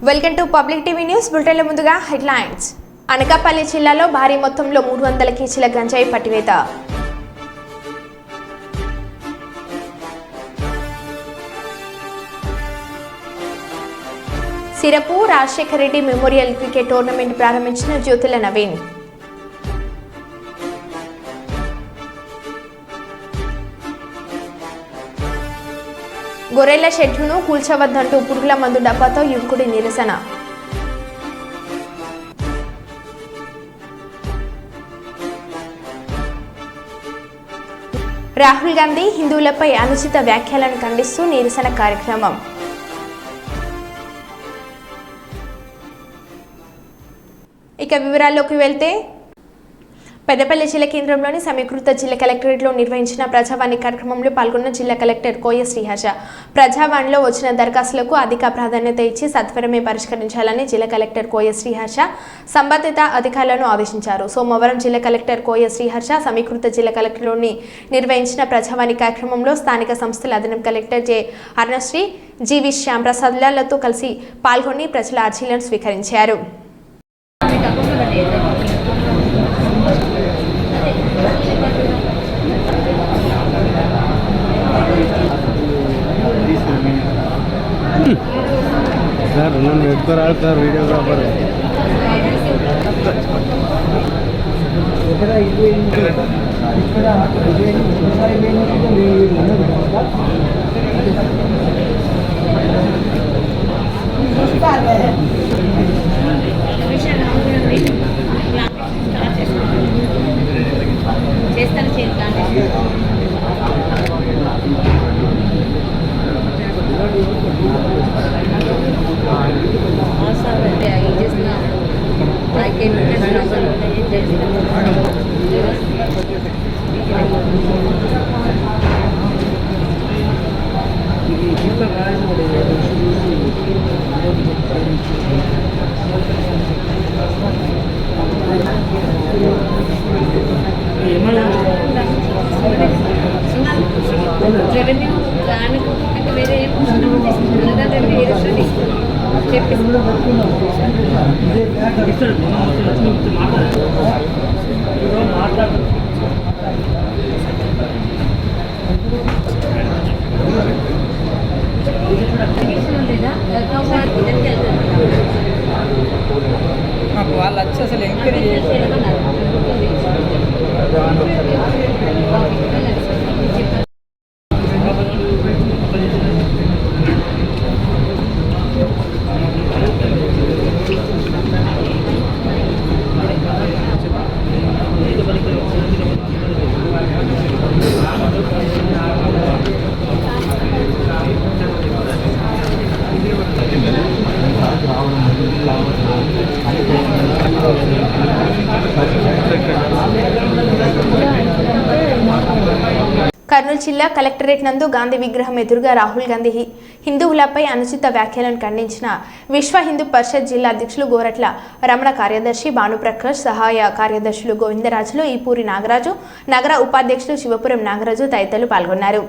Welcome to public TV news బులెటిన్ల ముందుగా headlines. Anakapalli జిల్లాలో భారీ మొత్తంలో 300 కేజీల గంజాయి పట్టివేత. Sirapu Rajasekhara Reddy memorial cricket tournament ప్రారంభించిన జ్యోతుల నవీన్. గొర్రెల షెడ్లను కూల్చవద్దంటూ పురుగుల మందు డబ్బాతో యువకుడి నిరసన. రాహుల్ గాంధీ హిందువులపై అనుచిత వ్యాఖ్యలను ఖండిస్తూ నిరసన కార్యక్రమం. ఇక వివరాల్లోకి వెళ్తే పెద్దపల్లి జిల్లా కేంద్రంలోని సమీకృత జిల్లా కలెక్టరేట్లో నిర్వహించిన ప్రజావాణి కార్యక్రమంలో పాల్గొన్న జిల్లా కలెక్టర్ కోయ శ్రీహర్ష ప్రజావాణిలో వచ్చిన దరఖాస్తులకు అధిక ప్రాధాన్యత ఇచ్చి సత్వరమే పరిష్కరించాలని జిల్లా కలెక్టర్ కోయ శ్రీహర్ష సంబంధిత అధికారులను ఆదేశించారు. సోమవారం జిల్లా కలెక్టర్ కోయ శ్రీహర్ష సమీకృత జిల్లా కలెక్టర్లోని నిర్వహించిన ప్రజావాణి కార్యక్రమంలో స్థానిక సంస్థల అదనపు కలెక్టర్ జె అరుణశ్రీ జీవి శ్యాంప్రసాద్లతో కలిసి పాల్గొని ప్రజల అర్జీలను స్వీకరించారు. సార్ నన్ను ఎత్తుకోరాలి సార్ వీడియోగ్రాఫర్ చేస్తాను రెవెన్యూ ప్లాన్ అంటే వేరే వాళ్ళు వచ్చి అసలు ఎంక్వైరీ కర్నూలు జిల్లా కలెక్టరేట్ నందు గాంధీ విగ్రహం ఎదురుగా రాహుల్ గాంధీ హిందువులపై అనుచిత వ్యాఖ్యలను ఖండించిన విశ్వ హిందూ పరిషత్ జిల్లా అధ్యక్షులు గోరట్ల రమణ, కార్యదర్శి భానుప్రకాష్, సహాయ కార్యదర్శులు గోవిందరాజులు, ఈపూరి నాగరాజు, నగర ఉపాధ్యక్షులు శివపురం నాగరాజు తదితరులు పాల్గొన్నారు.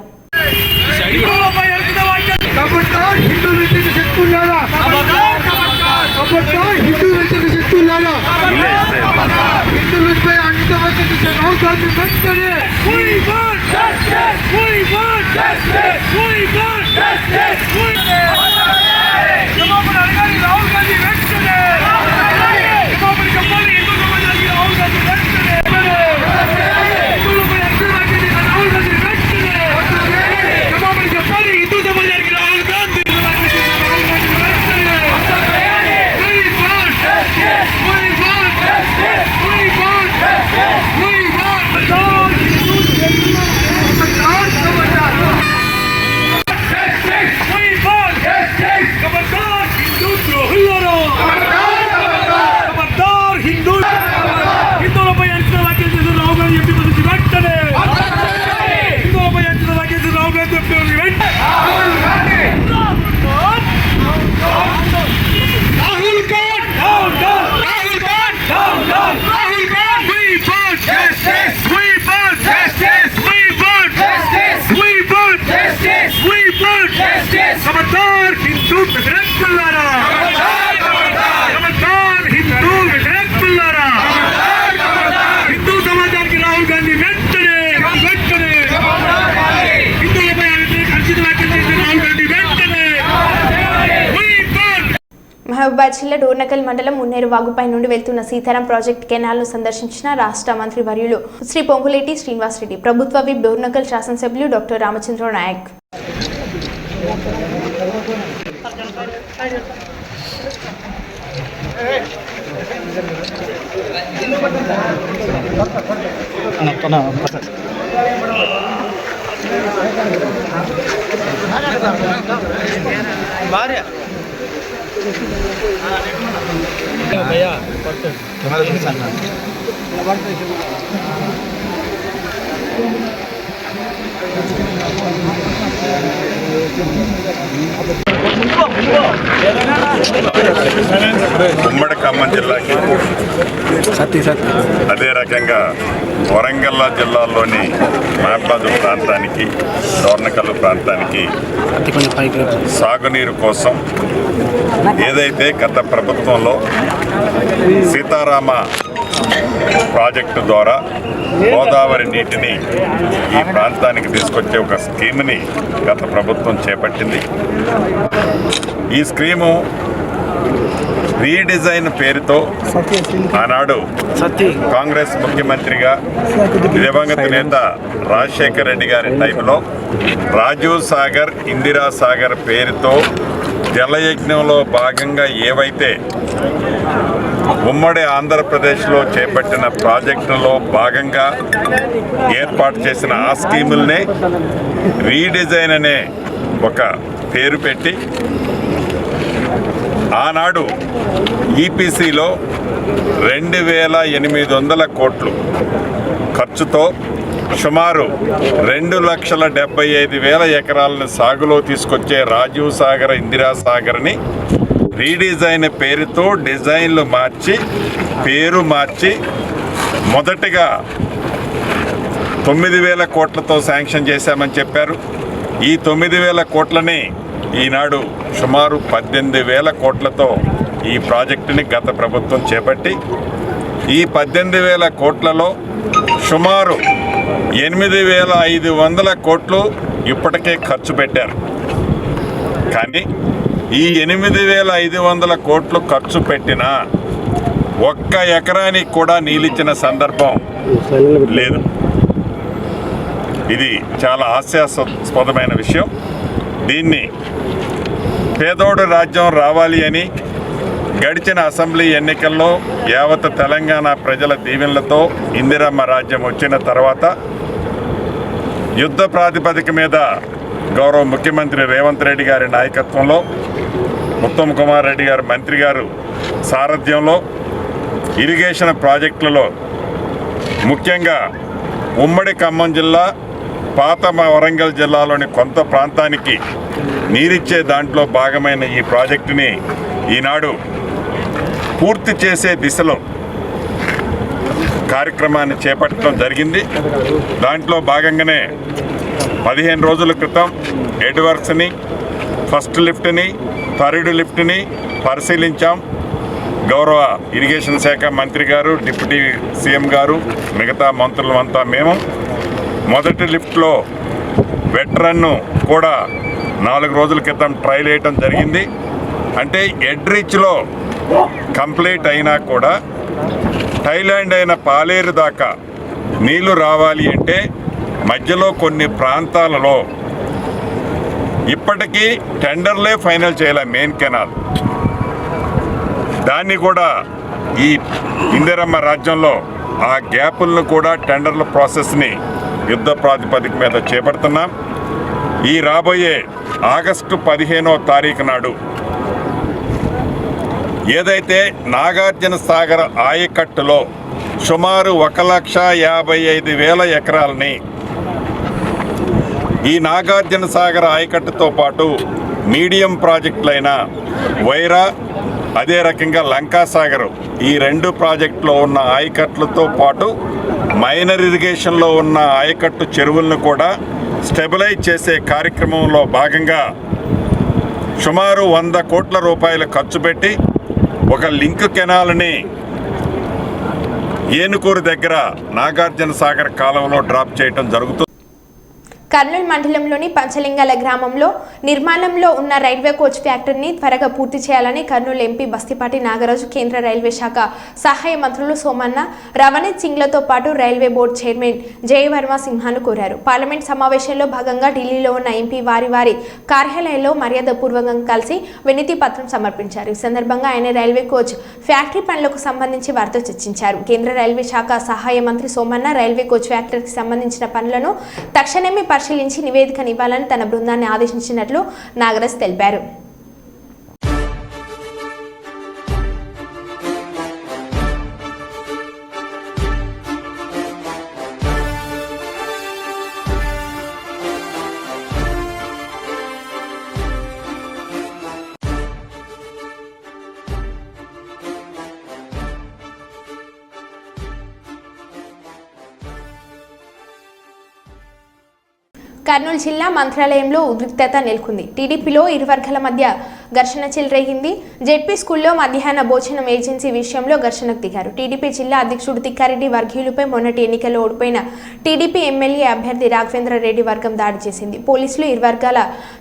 మహబూబాబాద్ జిల్లా డోర్నకల్ మండలం మున్నేరు వాగుపై నుండి వెళ్తున్న సీతారాం ప్రాజెక్ట్ కెనాల్ను సందర్శించిన రాష్ట్ర మంత్రి వర్యులు శ్రీ పొంగులేటి శ్రీనివాసరెడ్డి, ప్రభుత్వ విప్ డోర్నకల్ శాసనసభ్యులు డాక్టర్ రామచంద్ర నాయక్. ఉమ్మడి ఖమ్మం జిల్లాకి అదే రకంగా వరంగల్ జిల్లాలోని మహబూబాబాద్ ప్రాంతానికి, డోర్నకల్ ప్రాంతానికి సాగునీరు కోసం ఏదైతే గత ప్రభుత్వంలో సీతారామ ప్రాజెక్టు ద్వారా గోదావరి నీటిని ఈ ప్రాంతానికి తీసుకొచ్చే ఒక స్కీమ్ని గత ప్రభుత్వం చేపట్టింది. ఈ స్కీము రీడిజైన్ పేరుతో ఆనాడు కాంగ్రెస్ ముఖ్యమంత్రిగా దివంగత నేత రాజశేఖర్ రెడ్డి గారి టైంలో రాజీవ్ సాగర్, ఇందిరా సాగర్ పేరుతో జలయజ్ఞంలో భాగంగా ఏవైతే ఉమ్మడి ఆంధ్రప్రదేశ్లో చేపట్టిన ప్రాజెక్టులో భాగంగా ఏర్పాటు చేసిన ఆ స్కీముల్నే రీడిజైన్ అనే ఒక పేరు పెట్టి ఆనాడు ఈపీసీలో 2,800 కోట్లు ఖర్చుతో సుమారు 2,75,000 ఎకరాలను సాగులో తీసుకొచ్చే రాజీవ్ సాగర్, ఇందిరా సాగర్ని రీడిజైన్ పేరుతో డిజైన్లు మార్చి, పేరు మార్చి, మొదటిగా 9,000 కోట్లతో శాంక్షన్ చేశామని చెప్పారు. ఈ 9,000 కోట్లని ఈనాడు సుమారు 18,000 కోట్లతో ఈ ప్రాజెక్టుని గత ప్రభుత్వం చేపట్టి, ఈ 18,000 కోట్లలో సుమారు 8,500 కోట్లు ఇప్పటికే ఖర్చు పెట్టారు. కానీ ఈ 8,500 కోట్లు ఖర్చు పెట్టినా ఒక్క ఎకరానికి కూడా నీళ్ళిచ్చిన సందర్భం లేదు. ఇది చాలా హాస్యాస్పదమైన విషయం. దీన్ని పేదోడు రాజ్యం రావాలి అని గడిచిన అసెంబ్లీ ఎన్నికల్లో యావత్ తెలంగాణ ప్రజల దీవెనలతో ఇందిరమ్మ రాజ్యం వచ్చిన తర్వాత యుద్ధ ప్రాతిపదిక మీద గౌరవ ముఖ్యమంత్రి రేవంత్ రెడ్డి గారి నాయకత్వంలో, ఉత్తమ్ కుమార్ రెడ్డి గారు మంత్రి గారు సారథ్యంలో ఇరిగేషన్ ప్రాజెక్టులలో ముఖ్యంగా ఉమ్మడి ఖమ్మం జిల్లా, పాత వరంగల్ జిల్లాలోని కొంత ప్రాంతానికి నీరిచ్చే దాంట్లో భాగమైన ఈ ప్రాజెక్టుని ఈనాడు పూర్తి చేసే దిశలో కార్యక్రమాన్ని చేపట్టడం జరిగింది. దాంట్లో భాగంగానే 15 రోజుల క్రితం హెడ్ వర్క్స్ని, ఫస్ట్ లిఫ్ట్ని, థర్డ్ లిఫ్ట్ని పరిశీలించాం. గౌరవ ఇరిగేషన్ శాఖ మంత్రి గారు, డిప్యూటీ సీఎం గారు, మిగతా మంత్రులు అంతా మేము మొదటి లిఫ్ట్లో వెట్ రన్ను కూడా 4 రోజుల క్రితం ట్రయల్ వేయటం జరిగింది. అంటే హెడ్ రీచ్లో కంప్లీట్ అయినా కూడా థైలాండ్ అయిన పాలేరు దాకా నీళ్లు రావాలి అంటే మధ్యలో కొన్ని ప్రాంతాలలో ఇప్పటికీ టెండర్లే ఫైనల్ చేయాలి. మెయిన్ కెనాల్ దాన్ని కూడా ఈ ఇందిరమ్మ రాజ్యంలో ఆ గ్యాపులను కూడా టెండర్ల ప్రాసెస్ని యుద్ధ ప్రాతిపదిక మీద చేపడుతున్నాం. ఈ రాబోయే ఆగస్టు 15వ తారీఖు నాడు ఏదైతే నాగార్జున సాగర్ ఆయకట్టులో సుమారు 1,55,000 ఎకరాలని ఈ నాగార్జున సాగర్ ఆయకట్టుతో పాటు మీడియం ప్రాజెక్టులైన వైరా, అదే రకంగా లంకాసాగర్, ఈ 2 ప్రాజెక్టులో ఉన్న ఆయకట్టులతో పాటు మైనర్ ఇరిగేషన్లో ఉన్న ఆయకట్టు చెరువులను కూడా స్టెబిలైజ్ చేసే కార్యక్రమంలో భాగంగా సుమారు 100 కోట్ల రూపాయలు ఖర్చు పెట్టి ఒక లింక్ కెనాల్ని ఏనుకూరు దగ్గర నాగార్జున సాగర్ కాలువలో డ్రాప్ చేయడం జరుగుతుంది. కర్నూలు మండలంలోని పంచలింగాల గ్రామంలో నిర్మాణంలో ఉన్న రైల్వే కోచ్ ఫ్యాక్టరీని త్వరగా పూర్తి చేయాలని కర్నూలు ఎంపీ బస్తిపాటి నాగరాజు కేంద్ర రైల్వే శాఖ సహాయ మంత్రులు సోమన్న, రవనీత్ సింగ్లతో పాటు రైల్వే బోర్డు చైర్మన్ జయవర్మ సింహాను కోరారు. పార్లమెంట్ సమావేశంలో భాగంగా ఢిల్లీలో ఉన్న ఎంపీ వారి కార్యాలయంలో మర్యాదపూర్వకంగా కలిసి వినతి పత్రం సమర్పించారు. ఈ సందర్భంగా ఆయన రైల్వే కోచ్ ఫ్యాక్టరీ పనులకు సంబంధించి వారితో చర్చించారు. కేంద్ర రైల్వే శాఖ సహాయ మంత్రి సోమన్న రైల్వే కోచ్ ఫ్యాక్టరీకి సంబంధించిన పనులను తక్షణమే పరిశీలించి నివేదికనివ్వాలని తన బృందాన్ని ఆదేశించినట్లు నాగరాజ్ తెలిపారు. కర్నూలు జిల్లా మంత్రాలయంలో ఉద్రిక్తత నెలకొంది. టీడీపీలో ఇరు వర్గాల మధ్య ఘర్షణ చెలరేగింది. జెడ్పీ స్కూల్లో మధ్యాహ్న భోజనం ఏజెన్సీ విషయంలో ఘర్షణకు దిగారు. టీడీపీ జిల్లా అధ్యక్షుడు తిక్కారెడ్డి వర్గీయులపై మొన్నటి ఎన్నికల్లో ఓడిపోయిన టీడీపీ ఎమ్మెల్యే అభ్యర్థి రాఘవేంద్ర రెడ్డి వర్గం దాడి చేసింది. పోలీసులు ఇరు వర్గాల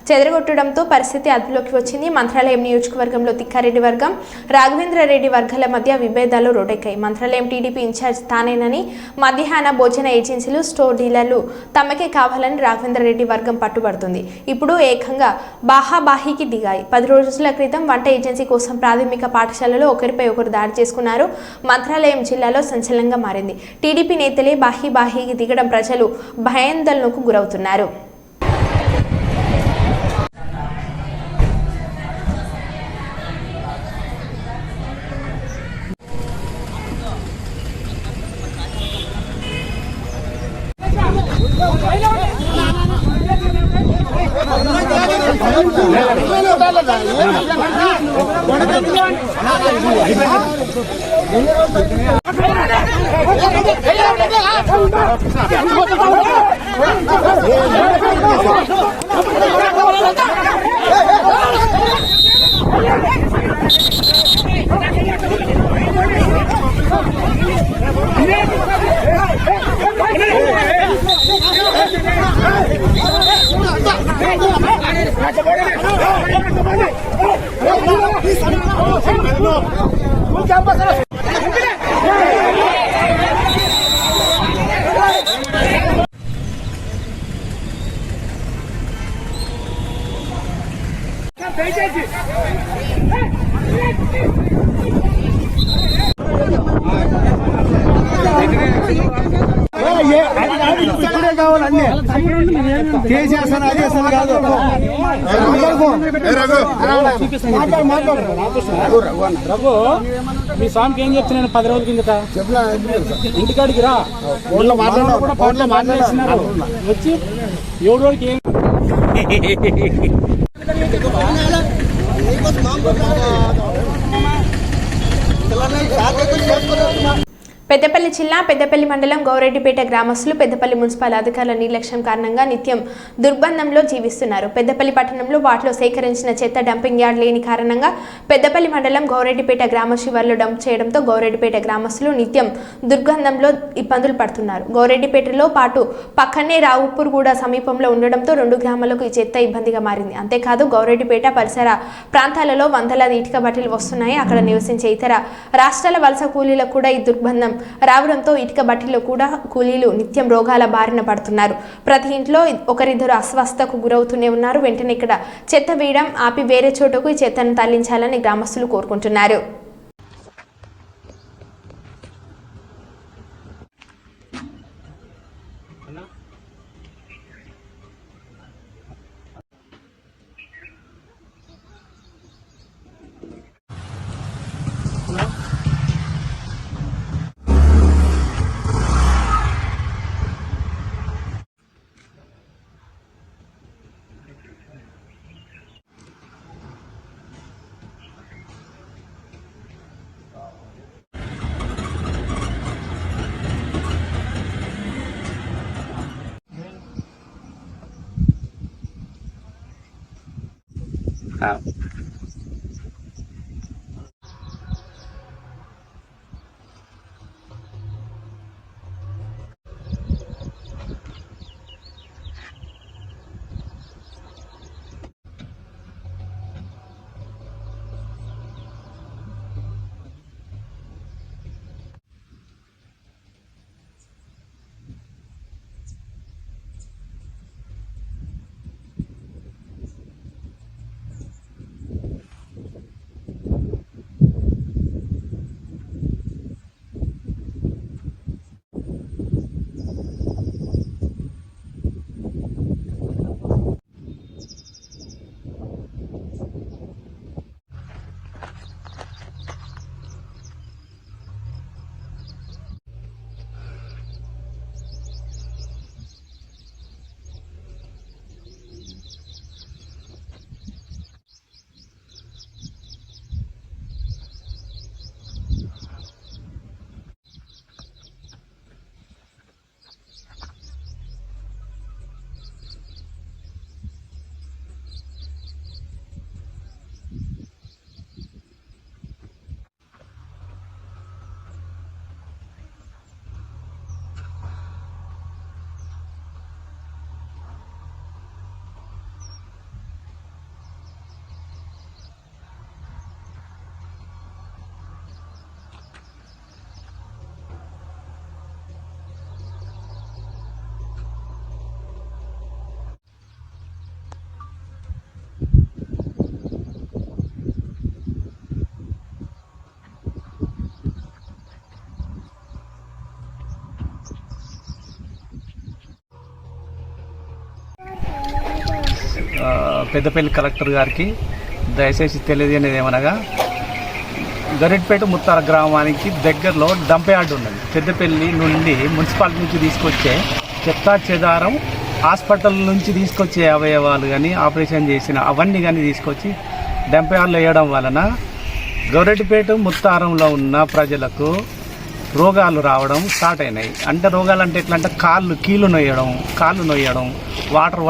చెదరగొట్టడంతో పరిస్థితి అదుపులోకి వచ్చింది. మంత్రాలయం నియోజకవర్గంలో తిక్కారెడ్డి వర్గం, రాఘవేంద్ర రెడ్డి వర్గాల మధ్య విభేదాలు రోడెక్కాయి. మంత్రాలయం టీడీపీ ఇన్ఛార్జ్ తానేనని, మధ్యాహ్న భోజన ఏజెన్సీలు, స్టోర్ డీలర్లు తమకే కావాలని రాఘవేంద్ర రెడ్డి వర్గం పట్టుబడుతుంది. ఇప్పుడు ఏకంగా బాహాబాహీకి దిగాయి. 10 రోజుల క్రితం వంట ఏజెన్సీ కోసం ప్రాథమిక పాఠశాలలో ఒకరిపై ఒకరు దాడి చేసుకున్నారు. మంత్రాలయం జిల్లాలో సంచలనంగా మారింది. టీడీపీ నేతలే బాహీకి దిగడం ప్రజలు భయాందోళనకు గురవుతున్నారు. ఇప్పుడే కావాలన్నీ చేసేస్తాను అదేస్తాను కాదు. రఘు, మీ స్వామికి ఏం చెప్తున్నాను 10 రోజుల కిందట ఇంటికాడికి రా కూడా మాట్లాడుతున్నారు. వచ్చి 7 రోజులకి ఏం పెద్దపల్లి జిల్లా పెద్దపల్లి మండలం గౌరెడ్డిపేట గ్రామస్తులు పెద్దపల్లి మున్సిపల్ అధికారుల నిర్లక్ష్యం కారణంగా నిత్యం దుర్బంధంలో జీవిస్తున్నారు. పెద్దపల్లి పట్టణంలో వాటిలో సేకరించిన చెత్త డంపింగ్ యార్డ్ లేని కారణంగా పెద్దపల్లి మండలం గౌరెడ్డిపేట గ్రామ శివార్లో డంప్ చేయడంతో గౌరెడ్డిపేట గ్రామస్తులు నిత్యం దుర్గంధంలో ఇబ్బందులు పడుతున్నారు. గౌరెడ్డిపేటలో పాటు పక్కనే రావుపూర్గూడ సమీపంలో ఉండడంతో 2 గ్రామాలకు ఈ చెత్త ఇబ్బందిగా మారింది. అంతేకాదు గౌరెడ్డిపేట పరిసర ప్రాంతాలలో వందలాది ఇటుక బట్టలు వస్తున్నాయి. అక్కడ నివసించే ఇతర రాష్ట్రాల వలస కూలీలకు కూడా ఈ దుర్బంధం రావడంతో ఇటుక బట్టీలో కూడా కూలీలు నిత్యం రోగాల బారిన పడుతున్నారు. ప్రతి ఇంట్లో ఒకరిద్దరు అస్వస్థకు గురవుతూనే ఉన్నారు. వెంటనే ఇక్కడ చెత్త వేయడం ఆపి వేరే చోటుకు ఈ చెత్తను తరలించాలని గ్రామస్తులు కోరుకుంటున్నారు. పెద్దపల్లి కలెక్టర్ గారికి దయచేసి తెలియజేయనిది ఏమనగా గరిట్పేట ముత్తార గ్రామానికి దగ్గరలో డంప్ యార్డ్ ఉన్నది. పెద్దపల్లి నుండి మున్సిపాలిటీ నుంచి తీసుకొచ్చే చెత్త చెదారం, హాస్పిటల్ నుంచి తీసుకొచ్చే అవయవాలు కానీ ఆపరేషన్ చేసిన అవన్నీ కానీ తీసుకొచ్చి డంప్ యార్డ్లో వేయడం వలన గరిట్పేట ముత్తారంలో ఉన్న ప్రజలకు రోగాలు రావడం స్టార్ట్ అయినాయి. అంటే రోగాలు అంటే ఎట్లా అంటే కీళ్ళు నొయ్యడం, వాటర్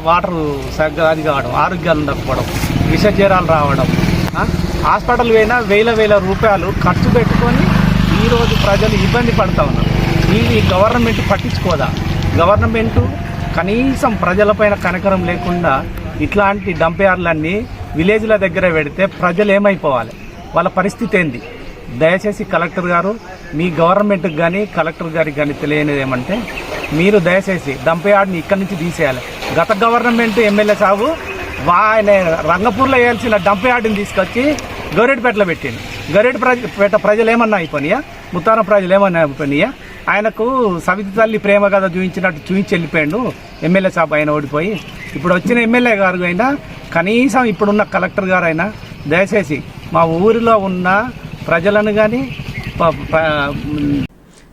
వాటర్ సరిగ్గా అది కావడం, ఆరోగ్యాలు ఉండకపోవడం, విష జ్వరాలు రావడం, హాస్పిటల్ పోయినా వేల రూపాయలు ఖర్చు పెట్టుకొని ఈరోజు ప్రజలు ఇబ్బంది పడుతూ ఉన్నారు. ఇది గవర్నమెంట్ పట్టించుకోదా? గవర్నమెంట్ కనీసం ప్రజలపైన కనికరం లేకుండా ఇట్లాంటి డంప్ యార్డ్లన్నీ విలేజ్ల దగ్గర పెడితే ప్రజలు ఏమైపోవాలి? వాళ్ళ పరిస్థితి ఏంది? దయచేసి కలెక్టర్ గారు, మీ గవర్నమెంట్కి కానీ కలెక్టర్ గారికి కానీ తెలియనిది ఏమంటే, మీరు దయచేసి డంప్ యార్డ్ని ఇక్కడి నుంచి తీసేయాలి. గత గవర్నమెంట్ ఎమ్మెల్యే సాబు ఆయన రంగపూర్లో వేయాల్సిన డంప్ యార్డ్ని తీసుకొచ్చి గౌరెడ్డిపేటలో పెట్టింది. గౌరెడ్డిపేట ప్రజలు ఏమన్నా అయిపోయినాయా? ముత్తారం ప్రజలు ఏమన్నా అయిపోయినాయా? ఆయనకు సవితి తల్లి ప్రేమ కథ చూపించినట్టు చూపించి వెళ్ళిపోయాడు ఎమ్మెల్యే సాబ్ ఆయన ఓడిపోయి. ఇప్పుడు వచ్చిన ఎమ్మెల్యే గారు అయినా, కనీసం ఇప్పుడున్న కలెక్టర్ గారు అయినా దయచేసి మా ఊరిలో ఉన్న ప్రజలను కానీ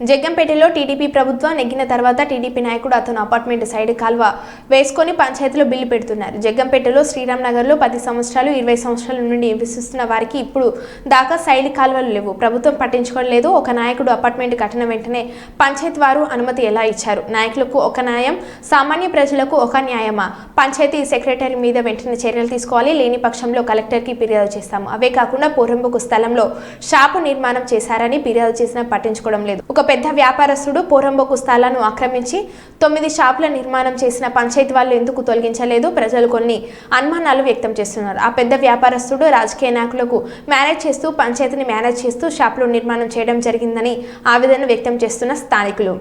జగ్గంపేటలో టీడీపీ ప్రభుత్వం నెగ్గిన తర్వాత టీడీపీ నాయకుడు అతను అపార్ట్మెంట్ సైడ్ కాల్వ వేసుకొని పంచాయతీలో బిల్లు పెడుతున్నారు. జగ్గంపేటలో శ్రీరామ్ నగర్లో 10 సంవత్సరాలు 20 సంవత్సరాల నుండి నివసిస్తున్న వారికి ఇప్పుడు దాకా సైడ్ కాల్వలు లేవు. ప్రభుత్వం పట్టించుకోలేదు. ఒక నాయకుడు అపార్ట్మెంట్ కట్టిన వెంటనే పంచాయతీ వారు అనుమతి ఎలా ఇచ్చారు? నాయకులకు ఒక న్యాయం, సామాన్య ప్రజలకు ఒక న్యాయమా? పంచాయతీ సెక్రటరీ మీద వెంటనే చర్యలు తీసుకోవాలి. లేని పక్షంలో కలెక్టర్కి ఫిర్యాదు చేస్తాము. అవే కాకుండా పోరంబోకు స్థలంలో షాపు నిర్మాణం చేశారని ఫిర్యాదు చేసినా పట్టించుకోవడం లేదు. ఒక పెద్ద వ్యాపారస్తుడు పోరంబోకు స్థలాలను ఆక్రమించి 9 షాపుల నిర్మాణం చేసిన పంచాయతీ వాళ్ళు ఎందుకు తొలగించలేదు? ప్రజలు కొన్ని అనుమానాలు వ్యక్తం చేస్తున్నారు. ఆ పెద్ద వ్యాపారస్తుడు రాజకీయ నాయకులకు మేనేజ్ చేస్తూ పంచాయతీని మేనేజ్ చేస్తూ షాపులు నిర్మాణం చేయడం జరిగిందని ఆవేదన వ్యక్తం చేస్తున్న స్థానికులు.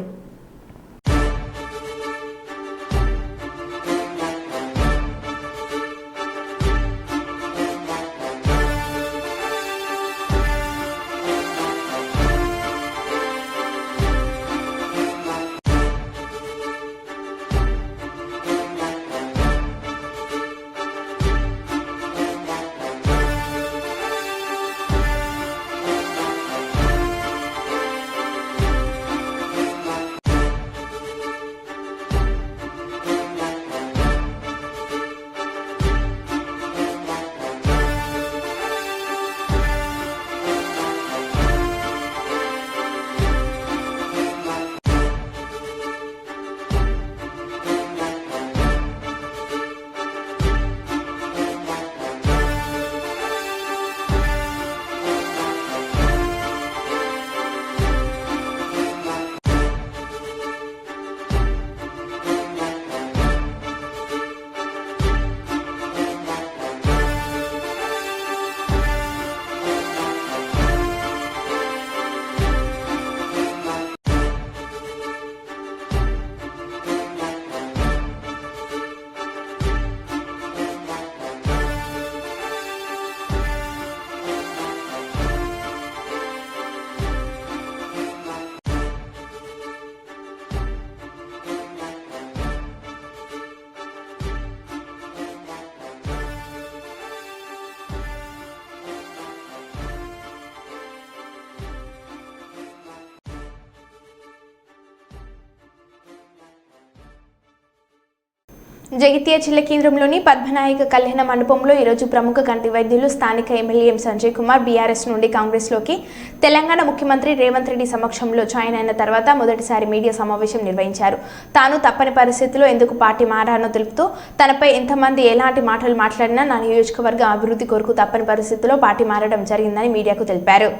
జగిత్యాల జిల్లా కేంద్రంలోని పద్మనాయక కళ్యాణ మండపంలో ఈరోజు ప్రముఖ కంటి వైద్యులు స్థానిక ఎమ్మెల్యే సంజయ్ కుమార్ బీఆర్ఎస్ నుండి కాంగ్రెస్లోకి తెలంగాణ ముఖ్యమంత్రి రేవంత్ రెడ్డి సమక్షంలో జాయిన్ అయిన తర్వాత మొదటిసారి మీడియా సమావేశం నిర్వహించారు. తాను తప్పని పరిస్థితుల్లో ఎందుకు పార్టీ మారానో తెలుపుతూ తనపై ఎంతమంది ఎలాంటి మాటలు మాట్లాడినా నా నియోజకవర్గ అభివృద్ధి కొరకు తప్పని పరిస్థితుల్లో పార్టీ మారడం జరిగిందని మీడియాకు తెలిపారు.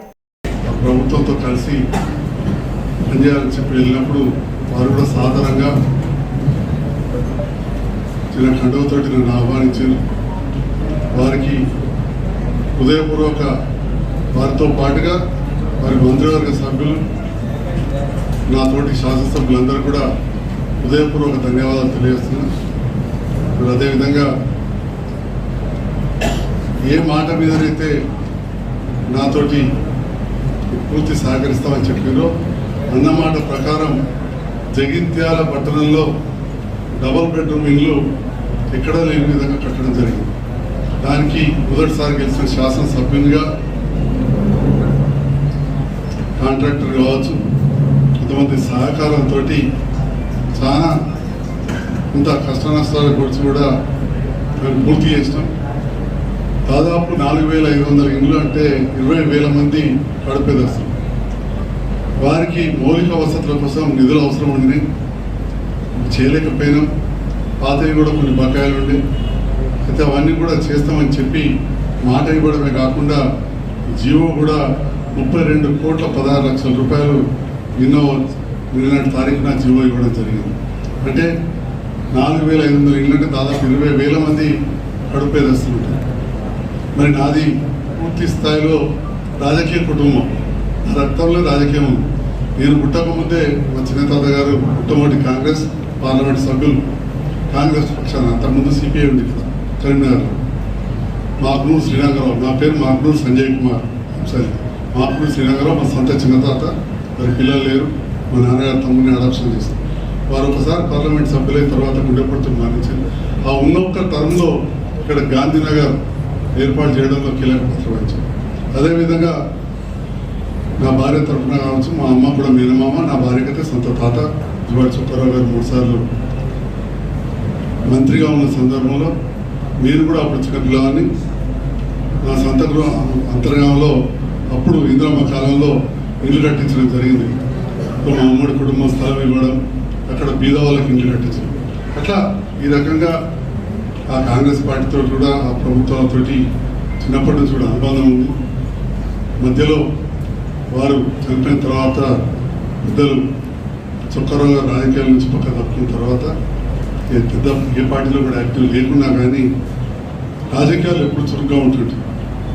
ప్రభుత్వంతో కలిసి పనిచేయాలని చెప్పి వెళ్ళినప్పుడు వారు కూడా సాధారణంగా చిన్న కండువతోటి నన్ను ఆహ్వానించారు. వారికి హృదయపూర్వక వారితో పాటుగా వారి మంత్రివర్గ సభ్యులు నాతోటి శాసనసభ్యులందరూ కూడా హృదయపూర్వక ధన్యవాదాలు తెలియజేస్తున్నాను. మరి అదేవిధంగా ఏ మాట మీదనైతే నాతోటి పూర్తి సహకరిస్తామని చెప్పారో అన్నమాట ప్రకారం జగిత్యాల పట్టణంలో డబుల్ బెడ్రూమ్ ఇల్లు ఎక్కడా లేని విధంగా కట్టడం జరిగింది. దానికి మొదటిసారి గెలిచిన శాసనసభ్యునిగా కాంట్రాక్టర్ కావచ్చు, కొంతమంది సహకారంతో చాలా ఇంత కష్ట నష్టాలు గురించి కూడా మేము పూర్తి చేసినాం. దాదాపు 4,500 ఇండ్లు అంటే 20,000 మంది కడుపేదస్తులు. వారికి మౌలిక వసతుల కోసం నిధులు అవసరం ఉండి చేయలేకపోయినాం. పాతవి కూడా కొన్ని బకాయిలు ఉండి అయితే అవన్నీ కూడా చేస్తామని చెప్పి మాట ఇవ్వడమే కాకుండా జీవో కూడా 32,16,00,000 రూపాయలు నిన్నటి తారీఖున జీవో ఇవ్వడం జరిగింది. అంటే 4,500 ఇళ్ళు అంటే దాదాపు 20,000 మంది కడుపేదస్తులు. మరి నాది పూర్తి స్థాయిలో రాజకీయ కుటుంబం, నా రక్తంలో రాజకీయం ఉంది. నేను పుట్టకముందే మా చిన్నతాత గారు పుట్టమోటి కాంగ్రెస్ పార్లమెంట్ సభ్యులు, కాంగ్రెస్ పక్షాన. అంతకుముందు సిపిఐ ఉంది కరీంనగర్లో. మాకునూరు శ్రీరంగరావు, నా పేరు మాకునూరు సంజయ్ కుమార్. సరే, మాకునూరు శ్రీరంగరావు మా సొంత చిన్నతాత. వారి పిల్లలు లేరు. మా నాన్నగారు తమ్ముడిని అడాప్షన్ చేస్తారు. వారు ఒకసారి పార్లమెంట్ సభ్యులైన తర్వాత గుండెపడుతూ మరణించారు. ఆ ఉన్న ఒక్క టర్మ్లో ఇక్కడ గాంధీనగర్ ఏర్పాటు చేయడంలో కీలక పాత్ర వహించారు. అదేవిధంగా నా భార్య తరఫున కావచ్చు, మా అమ్మ కూడా మేనమామ, నా భార్యకైతే సొంత తాత జువాడి సుబ్బారావు గారు 3 సార్లు మంత్రిగా ఉన్న సందర్భంలో నేను కూడా అప్పుడు చిన్న పిల్లవాడిని. నా సొంత అంతర్గామంలో అప్పుడు ఇందిరమ్మ కాలంలో ఇల్లు కట్టించడం జరిగింది. మా ఉమ్మడి కుటుంబం స్థలం ఇవ్వడం, అక్కడ బీద వాళ్ళకి ఇల్లు కట్టించడం. అట్లా ఈ రకంగా ఆ కాంగ్రెస్ పార్టీతో కూడా ఆ ప్రభుత్వాలతో చిన్నప్పటి నుంచి కూడా అనుబంధం ఉంది. మధ్యలో వారు చనిపోయిన తర్వాత పెద్దలు చుక్కారావు గారు రాజకీయాల నుంచి పక్క తప్పుకున్న తర్వాత ఏ పార్టీలో కూడా యాక్టివ్ లేకున్నా కానీ రాజకీయాలు ఎప్పుడు చురుగ్గా ఉంటుంది.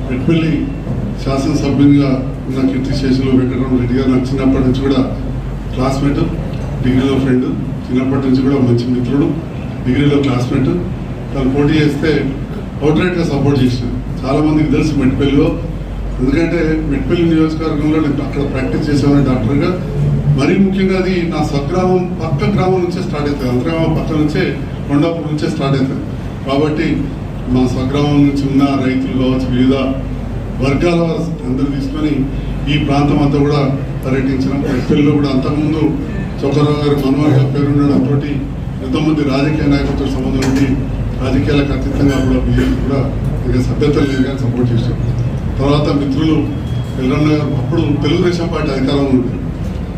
మెట్పల్లి శాసనసభ్యునిగా ఉన్న కీర్తిశేషులు వెంకటరమణ రెడ్డి గారు నాకు చిన్నప్పటి నుంచి కూడా క్లాస్మేట్, డిగ్రీలో ఫ్రెండ్, చిన్నప్పటి నుంచి కూడా మంచి మిత్రుడు, డిగ్రీలో క్లాస్మేట్. తను పోటీ చేస్తే అవుట్రైట్గా సపోర్ట్ చేసిన చాలామందికి తెలుసు మెట్పల్లిలో. ఎందుకంటే మెట్పల్లి నియోజకవర్గంలో నేను అక్కడ ప్రాక్టీస్ చేసేవాడిని డాక్టర్గా. మరీ ముఖ్యంగా అది నా స్వగ్రామం పక్క గ్రామం నుంచే స్టార్ట్ అవుతుంది. అంతర్గ్రామం పక్క నుంచే కొండాపూర్ నుంచే స్టార్ట్ అవుతుంది. కాబట్టి మా స్వగ్రామం నుంచి ఉన్న రైతులు కావచ్చు, వివిధ వర్గాల అందరూ తీసుకొని ఈ ప్రాంతం అంతా కూడా పర్యటించడం. మెట్పల్లిలో కూడా అంతకుముందు చొక్కరావు గారు మనోహర్ పేరుండడంతో ఎంతోమంది రాజకీయ నాయకులతో సంబంధం ఉండి రాజకీయాలకు అతీతంగా కూడా బీజేపీ కూడా ఇంకా సభ్యత లేదు కానీ సపోర్ట్ చేశారు. తర్వాత మిత్రులు ఎల్లన్న గారు అప్పుడు తెలుగుదేశం పార్టీ అధికారంలో ఉంటుంది.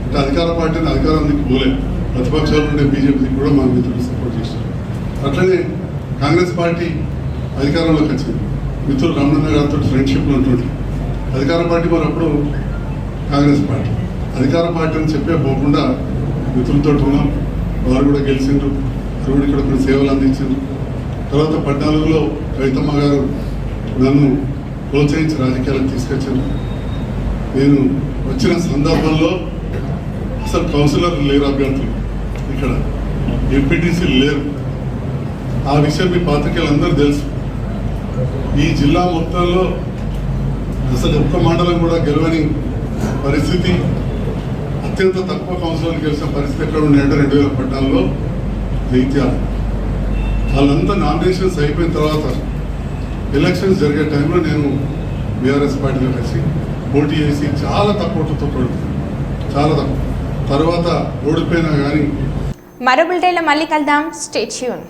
అంటే అధికార పార్టీని అధికారానికి పోలే, ప్రతిపక్షాలు ఉండే బీజేపీకి కూడా మా మిత్రులు సపోర్ట్ చేశారు. అట్లనే కాంగ్రెస్ పార్టీ అధికారంలోకి వచ్చింది. మిత్రులు రమణ గారితో ఫ్రెండ్షిప్లో ఉంటుంది. అధికార పార్టీ మరి అప్పుడు కాంగ్రెస్ పార్టీ అధికార పార్టీ అని చెప్పే పోకుండా మిత్రులతో ఉన్నాం. వారు కూడా గెలిచిండ్రు, వారు కూడా ఇక్కడ కొన్ని సేవలు అందించారు. తర్వాత 14లో కవితమ్మ గారు నన్ను ప్రోత్సహించి రాజకీయాలకు తీసుకొచ్చారు. నేను వచ్చిన సందర్భంలో అసలు కౌన్సిలర్ లేరు, అభ్యర్థులు ఇక్కడ ఎంపీటీసీలు లేరు. ఆ విషయం మీ పాత్రికేయులందరూ తెలుసు. ఈ జిల్లా మొత్తంలో అసలు ఒక్క మండలం కూడా గెలవని పరిస్థితి, అత్యంత తక్కువ కౌన్సిలర్లు గెలిచిన పరిస్థితి ఎక్కడ ఉన్నాయంటే 2014లో జైత్యాల. వాళ్ళంతా నామినేషన్స్ అయిపోయిన తర్వాత ఎలక్షన్స్ జరిగే టైంలో నేను బీఆర్ఎస్ పార్టీలో కలిసి పోటీ చేసి చాలా తక్కువతో చాలా తక్కువ తర్వాత ఓడిపోయినా కానీ. మరో బులెటిన్లో మళ్ళీ కలుద్దాం. Stay tune.